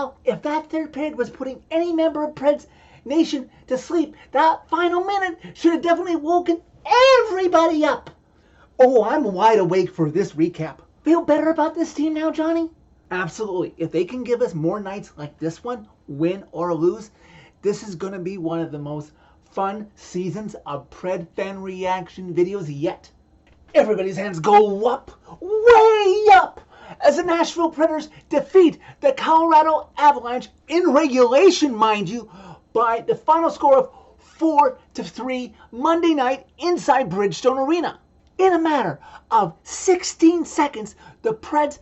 Well, if that third period was putting any member of Preds Nation to sleep, that final minute should have definitely woken everybody up. Oh, I'm wide awake for this recap. Feel better about this team now, Johnny? Absolutely. If they can give us more nights like this one, win or lose, this is going to be one of the most fun seasons of Pred fan reaction videos yet. Everybody's hands go up, way up, as the Nashville Predators defeat the Colorado Avalanche in regulation, mind you, by the final score of 4-3 Monday night inside Bridgestone Arena. In a matter of 16 seconds, the Preds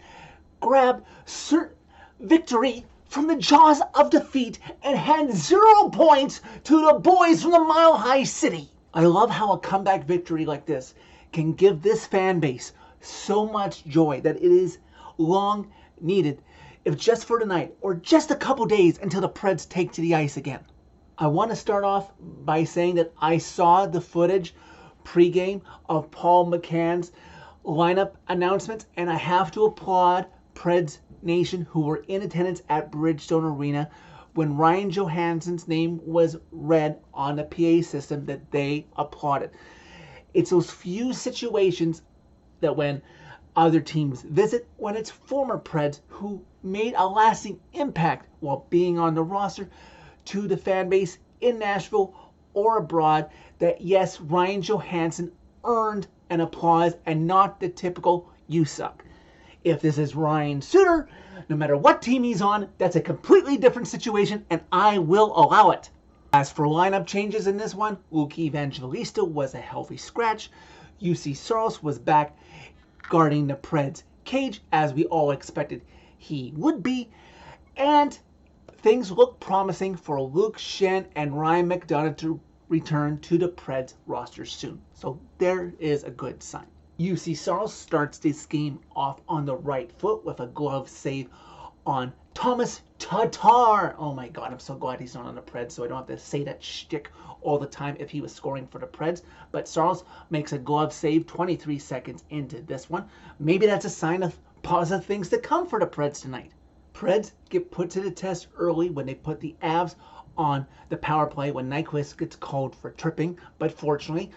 grab certain victory from the jaws of defeat and hand 0 points to the boys from the Mile High City. I love how a comeback victory like this can give this fan base so much joy that it is long needed, if just for tonight or just a couple days until the Preds take to the ice again. I want to start off by saying that I saw the footage pregame of Paul McCann's lineup announcements, and I have to applaud Preds Nation who were in attendance at Bridgestone Arena when Ryan Johansson's name was read on the PA system, that they applauded. It's those few situations that when other teams visit, when it's former Preds who made a lasting impact while being on the roster to the fan base in Nashville or abroad, that yes, Ryan Johansson earned an applause and not the typical "you suck." If this is Ryan Suter, no matter what team he's on, that's a completely different situation and I will allow it. As for lineup changes in this one, Luke Evangelista was a healthy scratch. UC Saros was back guarding the Preds cage as we all expected he would be. And things look promising for Luke Schenn and Ryan McDonough to return to the Preds roster soon. So there is a good sign. UC Saros starts this game off on the right foot with a glove save on Thomas Tatar. Oh my God, I'm so glad he's not on the Preds, so I don't have to say that shtick all the time if he was scoring for the Preds. But Saros makes a glove save 23 seconds into this one. Maybe that's a sign of positive things to come for the Preds tonight. Preds get put to the test early when they put the Avs on the power play when Nyquist gets called for tripping, but fortunately,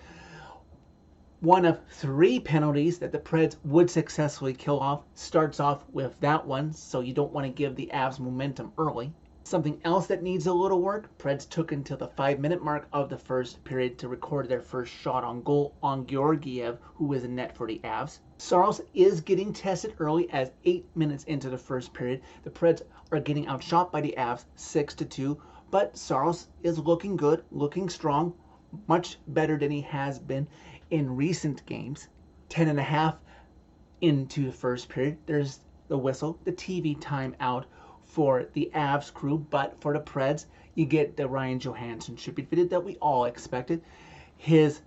one of 3 penalties that the Preds would successfully kill off starts off with that one, so you don't want to give the Avs momentum early. Something else that needs a little work, Preds took until the 5-minute mark of the first period to record their first shot on goal on Georgiev, who was in net for the Avs. Saros is getting tested early as 8 minutes into the first period. The Preds are getting outshot by the Avs 6-2, but Saros is looking good, looking strong, much better than he has been in recent games. 10.5 into the first period, there's the whistle, the TV timeout for the Avs crew, but for the Preds, you get the Ryan Johansson tribute video that we all expected. His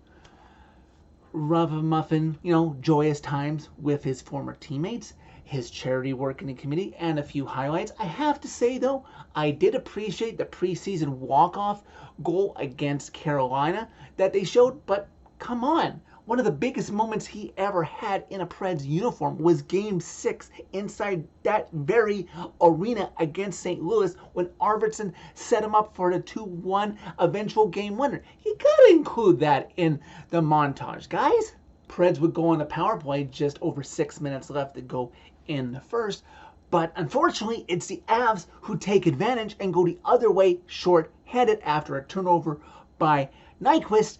ragamuffin, joyous times with his former teammates, his charity work in the community, and a few highlights. I have to say, though, I did appreciate the preseason walk-off goal against Carolina that they showed, but come on. One of the biggest moments he ever had in a Preds uniform was Game 6 inside that very arena against St. Louis when Arvidsson set him up for the 2-1 eventual game winner. You gotta include that in the montage, guys. Preds would go on the power play just over 6 minutes left to go in the first, but unfortunately it's the Avs who take advantage and go the other way short-handed after a turnover by Nyquist,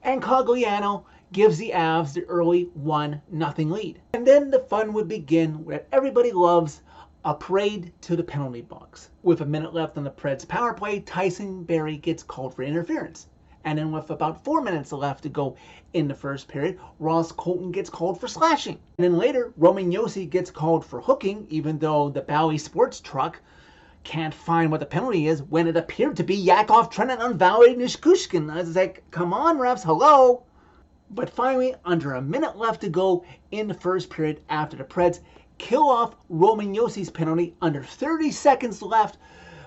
and Cogliano gives the Avs the early 1-0 lead. And then the fun would begin where everybody loves, a parade to the penalty box. With a minute left on the Preds power play, Tyson Barrie gets called for interference. And then with about 4 minutes left to go in the first period, Ross Colton gets called for slashing. And then later, Roman Josi gets called for hooking, even though the Bally Sports truck can't find what the penalty is when it appeared to be Yakov Trenin on Valery Nishkushkin. I was like, come on, refs, hello? But finally, under a minute left to go in the first period after the Preds kill off Roman Josi's penalty, under 30 seconds left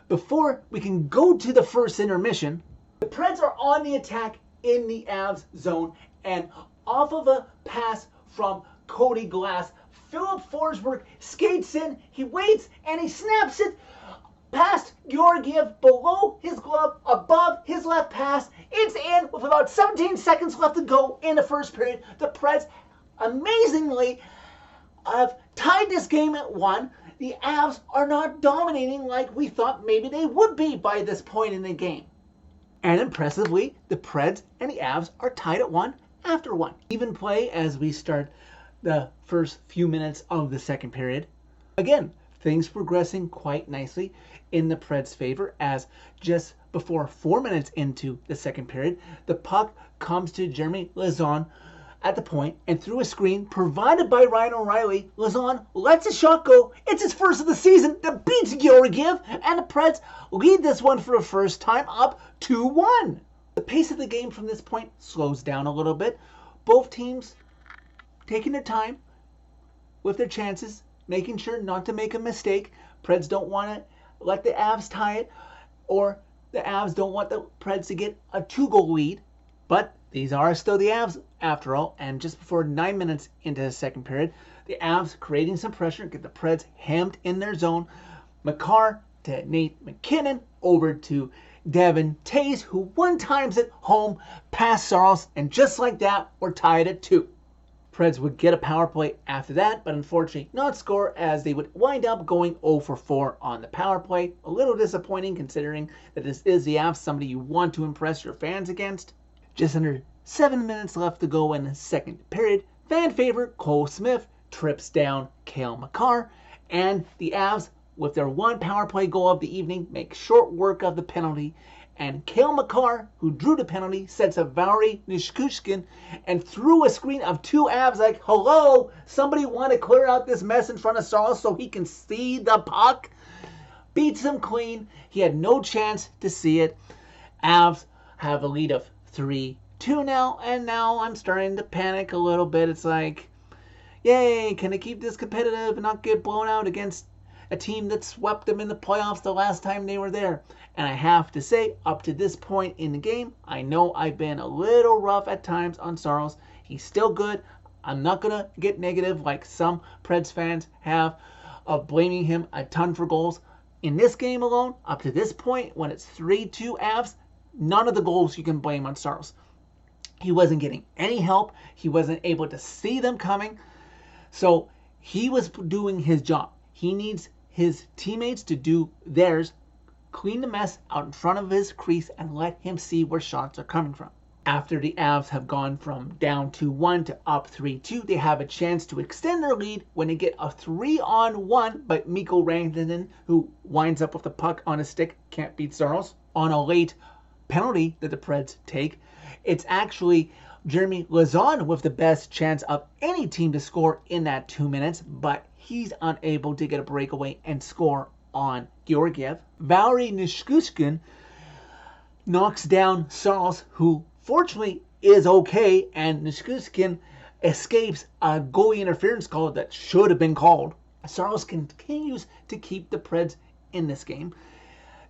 before we can go to the first intermission, the Preds are on the attack in the Avs zone, and off of a pass from Cody Glass, Philip Forsberg skates in, he waits, and he snaps it Georgiev below his glove, above his left pass. It's in with about 17 seconds left to go in the first period. The Preds, amazingly, have tied this game at 1. The Avs are not dominating like we thought maybe they would be by this point in the game. And impressively, the Preds and the Avs are tied at 1 after 1. Even play as we start the first few minutes of the second period. Again, things progressing quite nicely in the Preds' favor as just before 4 minutes into the second period, the puck comes to Jeremy Lauzon at the point, and through a screen provided by Ryan O'Reilly, Lauzon lets his shot go. It's his first of the season that beats Georgiev, and the Preds lead this one for the first time up 2-1. The pace of the game from this point slows down a little bit. Both teams taking their time with their chances, making sure not to make a mistake. Preds don't want to let the Avs tie it, or the Avs don't want the Preds to get a 2-goal lead. But these are still the Avs after all, and just before 9 minutes into the second period, the Avs creating some pressure, get the Preds hemmed in their zone. McCarr to Nate McKinnon, over to Devin Tays, who one times it home past Saros, and just like that, we're tied at 2. Preds would get a power play after that, but unfortunately not score, as they would wind up going 0 for 4 on the power play. A little disappointing considering that this is the Avs, somebody you want to impress your fans against. Just under 7 minutes left to go in the second period. Fan favorite Cole Smith trips down Cale Makar, and the Avs, with their one power play goal of the evening, make short work of the penalty. And Cale Makar, who drew the penalty, sets up Valery Nichushkin, and through a screen of 2 Avs, like, hello, somebody want to clear out this mess in front of Saul so he can see the puck? Beats him clean. He had no chance to see it. Avs have a lead of 3-2 now, and now I'm starting to panic a little bit. It's like, yay, can they keep this competitive and not get blown out against a team that swept them in the playoffs the last time they were there? And I have to say, up to this point in the game, I know I've been a little rough at times on Saros. He's still good. I'm not going to get negative like some Preds fans have of blaming him a ton for goals. In this game alone, up to this point, when it's 3-2 Avs, none of the goals you can blame on Saros. He wasn't getting any help. He wasn't able to see them coming. So he was doing his job. He needs his teammates to do theirs, clean the mess out in front of his crease, and let him see where shots are coming from. After the Avs have gone from down 2-1 to up 3-2, they have a chance to extend their lead when they get a 3-on-1 by Mikko Rantanen, who winds up with the puck on his stick, can't beat Saros, on a late penalty that the Preds take. It's actually Jeremy Lauzon with the best chance of any team to score in that 2 minutes, but he's unable to get a breakaway and score on Georgiev. Valery Nichushkin knocks down Saros, who fortunately is okay, and Nichushkin escapes a goalie interference call that should have been called. Saros continues to keep the Preds in this game.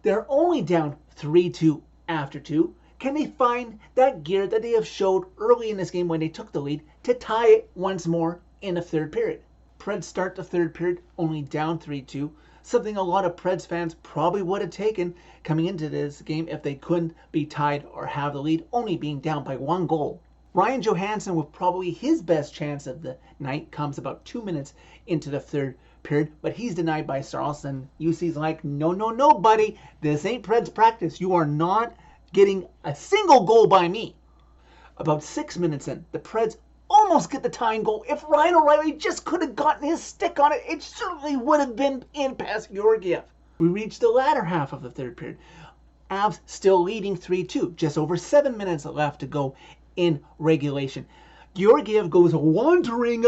They're only down 3-2 after 2. Can they find that gear that they have showed early in this game when they took the lead to tie it once more in the third period? Preds start the third period only down 3-2, something a lot of Preds fans probably would have taken coming into this game if they couldn't be tied or have the lead, only being down by 1 goal. Ryan Johansson, with probably his best chance of the night, comes about 2 minutes into the third period, but he's denied by Saros, and UC's like, no, buddy, this ain't Preds practice. You are not getting a single goal by me. About 6 minutes in, the Preds almost get the tying goal. If Ryan O'Reilly just could have gotten his stick on it, it certainly would have been in past Georgiev. We reach the latter half of the third period. Avs still leading 3-2. Just over 7 minutes left to go in regulation. Georgiev goes wandering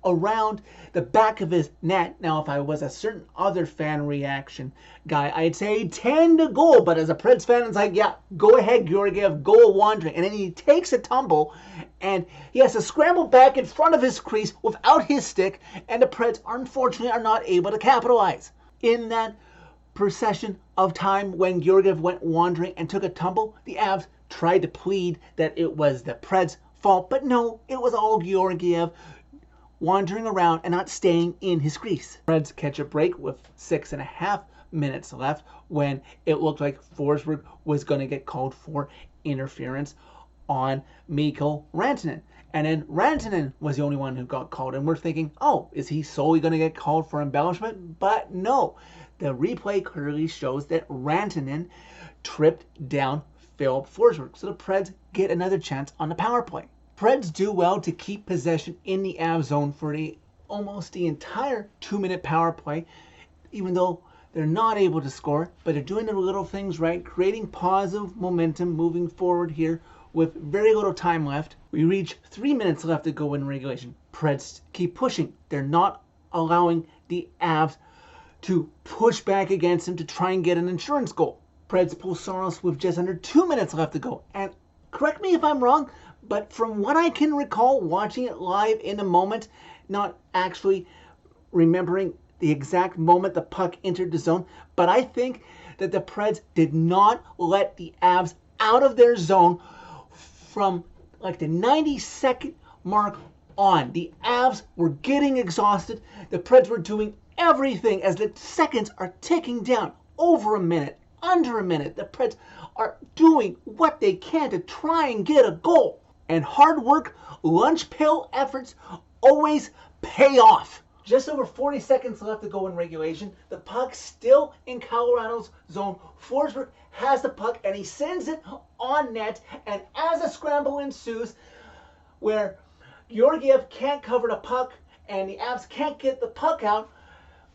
around the back of his net. Now, if I was a certain other fan reaction guy, I'd say 10 to goal. But as a Preds fan, it's like, yeah, go ahead, Georgiev, go wandering. And then he takes a tumble, and he has to scramble back in front of his crease without his stick. And the Preds, unfortunately, are not able to capitalize. In that procession of time when Georgiev went wandering and took a tumble, the Avs tried to plead that it was the Preds' fault. But no, it was all Georgiev wandering around and not staying in his crease. Preds catch a break with 6.5 minutes left when it looked like Forsberg was going to get called for interference on Mikko Rantanen. And then Rantanen was the only one who got called. And we're thinking, oh, is he solely going to get called for embellishment? But no. The replay clearly shows that Rantanen tripped down Philip Forsberg. So the Preds get another chance on the power play. Preds do well to keep possession in the Avs zone for almost the entire 2-minute power play, even though they're not able to score, but they're doing the little things right, creating positive momentum moving forward here with very little time left. We reach 3 minutes left to go in regulation. Preds keep pushing. They're not allowing the Avs to push back against them to try and get an insurance goal. Preds pull Saros with just under 2 minutes left to go. And correct me if I'm wrong, but from what I can recall watching it live in the moment, not actually remembering the exact moment the puck entered the zone, but I think that the Preds did not let the Avs out of their zone from like the 90-second mark on. The Avs were getting exhausted. The Preds were doing everything as the seconds are ticking down. Over a minute, under a minute. The Preds are doing what they can to try and get a goal. And hard work, lunch pail efforts always pay off. Just over 40 seconds left to go in regulation. The puck still in Colorado's zone. Forsberg has the puck and he sends it on net. And as a scramble ensues, where Georgiev can't cover the puck and the Avs can't get the puck out,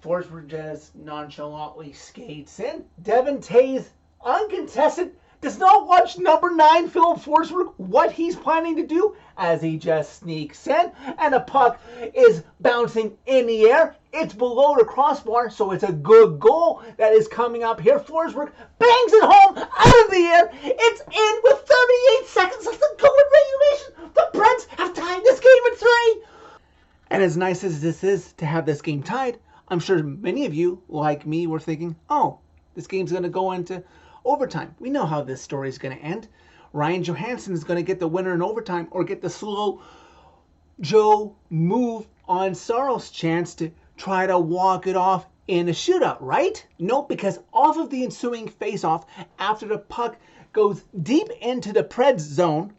Forsberg just nonchalantly skates in. Devon Toews, uncontested, does not watch number 9, Philip Forsberg, what he's planning to do as he just sneaks in. And the puck is bouncing in the air. It's below the crossbar, so it's a good goal that is coming up here. Forsberg bangs it home out of the air. It's in with 38 seconds left to go in regulation. The Preds have tied this game at 3. And as nice as this is to have this game tied, I'm sure many of you, like me, were thinking, oh, this game's going to go into overtime. We know how this story is going to end. Ryan Johansson is going to get the winner in overtime or get the slow Joe move on Saros' chance to try to walk it off in a shootout, right? Nope, because off of the ensuing face-off, after the puck goes deep into the Preds zone,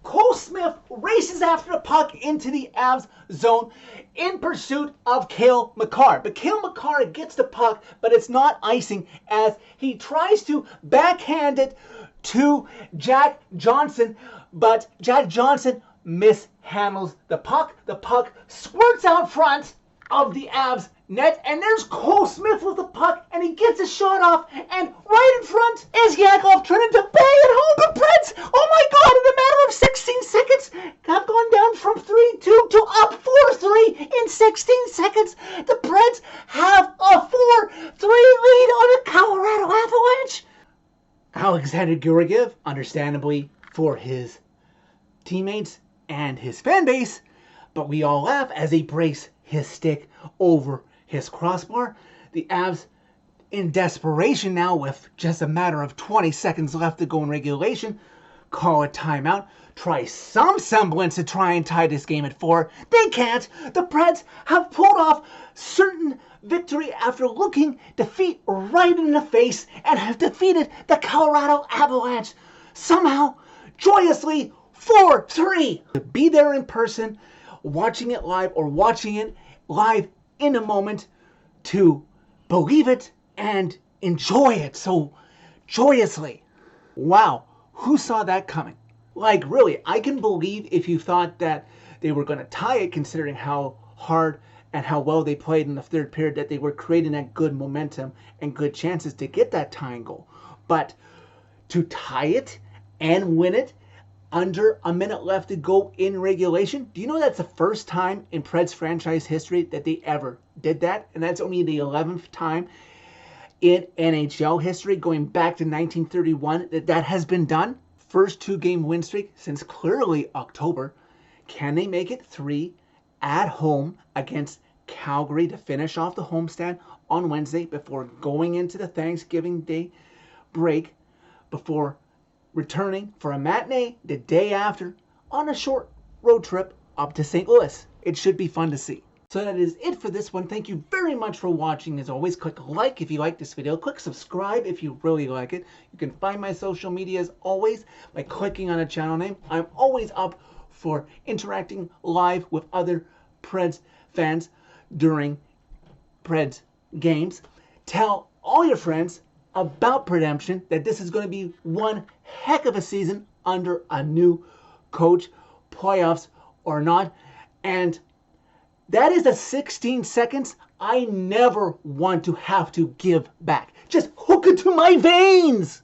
Cole Smith races after the puck into the Avs zone in pursuit of Cale Makar. But Cale Makar gets the puck, but it's not icing as he tries to backhand it to Jack Johnson, but Jack Johnson mishandles the puck. The puck squirts out front of the Avs net, and there's Cole Smith with the puck, and he gets a shot off, and right in front is Yakov turning to bang it home. The Preds, oh my God, in a matter of 16 seconds, have gone down from 3-2 to up 4-3 in 16 seconds. The Preds have a 4-3 lead on the Colorado Avalanche. Alexander Georgiev, understandably for his teammates and his fan base, but we all laugh as he breaks his stick over his crossbar. The Avs, in desperation now with just a matter of 20 seconds left to go in regulation, call a timeout, try some semblance to try and tie this game at 4. They can't. The Preds have pulled off certain victory after looking defeat right in the face and have defeated the Colorado Avalanche somehow, joyously, 4-3. To be there in person, watching it live or watching it live in a moment, to believe it and enjoy it so joyously. Wow, who saw that coming? Like, really, I can believe if you thought that they were going to tie it, considering how hard and how well they played in the third period, that they were creating that good momentum and good chances to get that tying goal. But to tie it and win it under a minute left to go in regulation. Do you know that's the first time in Preds franchise history that they ever did that? And that's only the 11th time in NHL history, going back to 1931, that has been done. First 2-game win streak since clearly October. Can they make it 3 at home against Calgary to finish off the homestand on Wednesday before going into the Thanksgiving Day break, before returning for a matinee the day after on a short road trip up to St. Louis? It should be fun to see. So that is it for this one. Thank you very much for watching. As always, click like if you like this video. Click subscribe if you really like it. You can find my social media as always by clicking on a channel name. I'm always up for interacting live with other Preds fans during Preds games. Tell all your friends about Predemption, that this is going to be one heck of a season under a new coach, playoffs or not. And that is the 16 seconds I never want to have to give back. Just hook it to my veins.